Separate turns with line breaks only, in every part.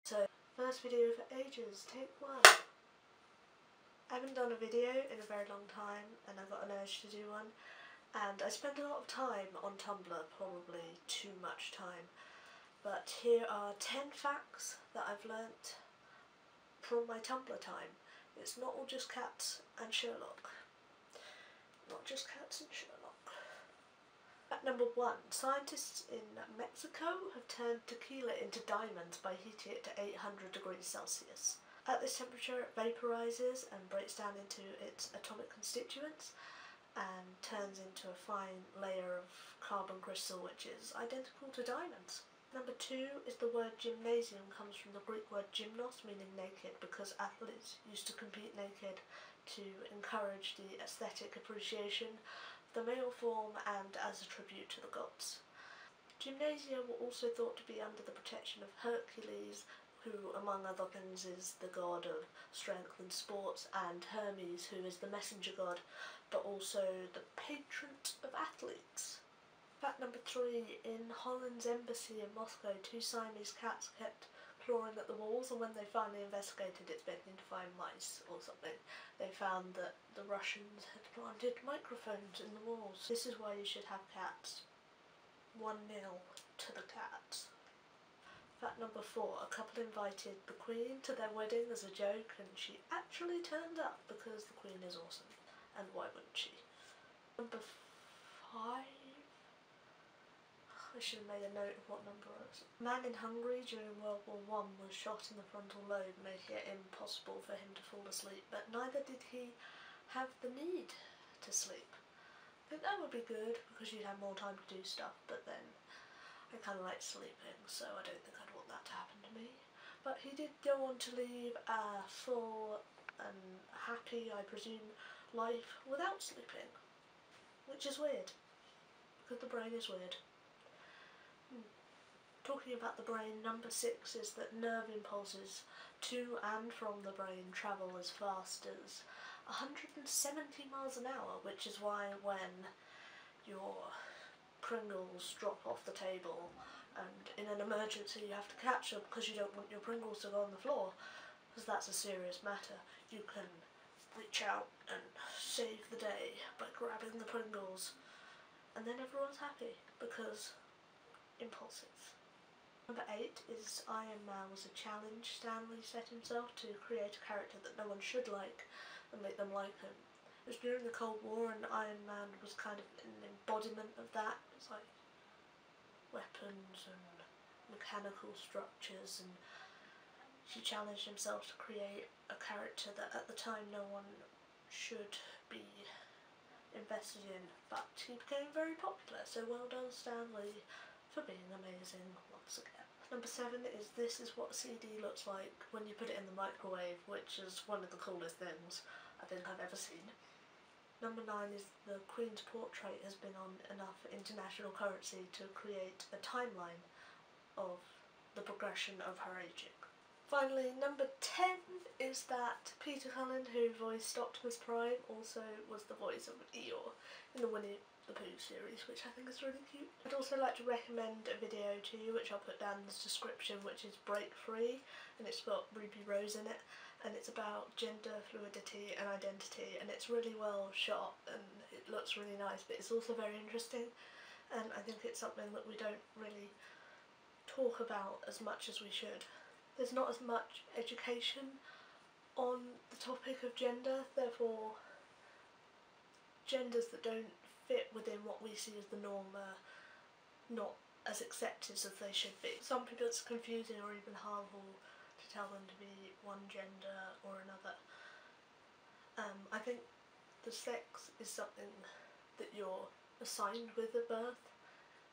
So, first video for ages, take one. I haven't done a video in a very long time and I got an urge to do one, and I spend a lot of time on Tumblr, probably too much time, but here are 10 facts that I've learnt from my Tumblr time. It's not all just cats and Sherlock. Not just cats and Sherlock. Fact number 1. Scientists in Mexico have turned tequila into diamonds by heating it to 800 degrees Celsius. At this temperature it vaporizes and breaks down into its atomic constituents and turns into a fine layer of carbon crystal which is identical to diamonds. Number 2 is the word gymnasium comes from the Greek word gymnos, meaning naked, because athletes used to compete naked to encourage the aesthetic appreciation of the male form and as a tribute to the gods. Gymnasia were also thought to be under the protection of Hercules, who among other things is the god of strength and sports, and Hermes, who is the messenger god, but also the patron of athletes. Fact number 3, in Holland's embassy in Moscow, 2 Siamese cats kept clawing at the walls, and when they finally investigated, expecting to find mice or something, they found that the Russians had planted microphones in the walls. This is why you should have cats. 1-0 to the cats. Fact number 4, a couple invited the Queen to their wedding as a joke, and she actually turned up because the Queen is awesome, and why wouldn't she? Number 5? I should have made a note of what number it was. A man in Hungary during World War I was shot in the frontal lobe, making it impossible for him to fall asleep, but neither did he have the need to sleep. I think that would be good because you'd have more time to do stuff, but then I kind of like sleeping, so I don't think I'd want that to happen to me. But he did go on to leave a full and happy, I presume, life without sleeping, which is weird, because the brain is weird. Talking about the brain, number 6 is that nerve impulses to and from the brain travel as fast as 170 miles an hour, which is why when your Pringles drop off the table and in an emergency you have to catch them because you don't want your Pringles to go on the floor, because that's a serious matter, you can reach out and save the day by grabbing the Pringles, and then everyone's happy because impulses. Number 8 is Iron Man was a challenge Stan Lee set himself to create a character that no one should like and make them like him. It was during the Cold War and Iron Man was kind of an embodiment of that. It's like weapons and mechanical structures, and he challenged himself to create a character that at the time no one should be invested in, but he became very popular, so well done Stan Lee for being amazing once again. Number 7 is this is what a CD looks like when you put it in the microwave, which is one of the coolest things I think I've ever seen. Number 9 is the Queen's portrait has been on enough international currency to create a timeline of the progression of her aging. Finally, number 10 is that Peter Cullen, who voiced Optimus Prime, also was the voice of Eeyore in the Winnie the Pooh series, which I think is really cute. I'd also like to recommend a video to you, which I'll put down in the description, which is Break Free, and it's got Ruby Rose in it, and it's about gender fluidity and identity, and it's really well shot and it looks really nice, but it's also very interesting, and I think it's something that we don't really talk about as much as we should. There's not as much education on the topic of gender, therefore genders that don't fit within what we see as the norm are not as accepted as they should be. Some people it's confusing or even harmful to tell them to be one gender or another. I think the sex is something that you're assigned with at birth,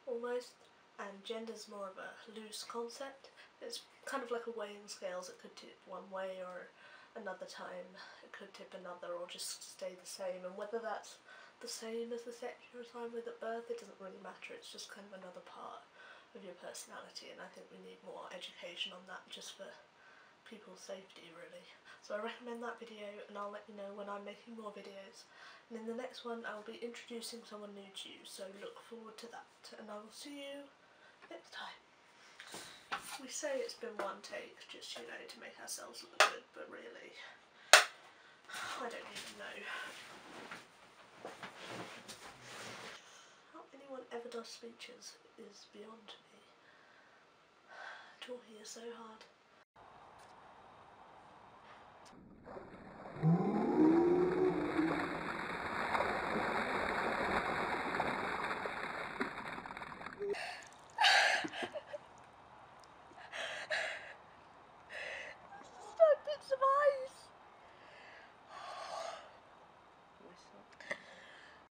almost, and gender's more of a loose concept. It's kind of like a weighing scales, it could tip one way or another time it could tip another, or just stay the same, and whether that's the same as the sex you're assigned with at birth, it doesn't really matter, it's just kind of another part of your personality, and I think we need more education on that just for people's safety really. So I recommend that video, and I'll let you know when I'm making more videos, and in the next one I'll be introducing someone new to you, so look forward to that, and I will see you next time. We say it's been one take, just, you know, to make ourselves look good, but really, I don't even know. How anyone ever does speeches is beyond me. Talking is so hard.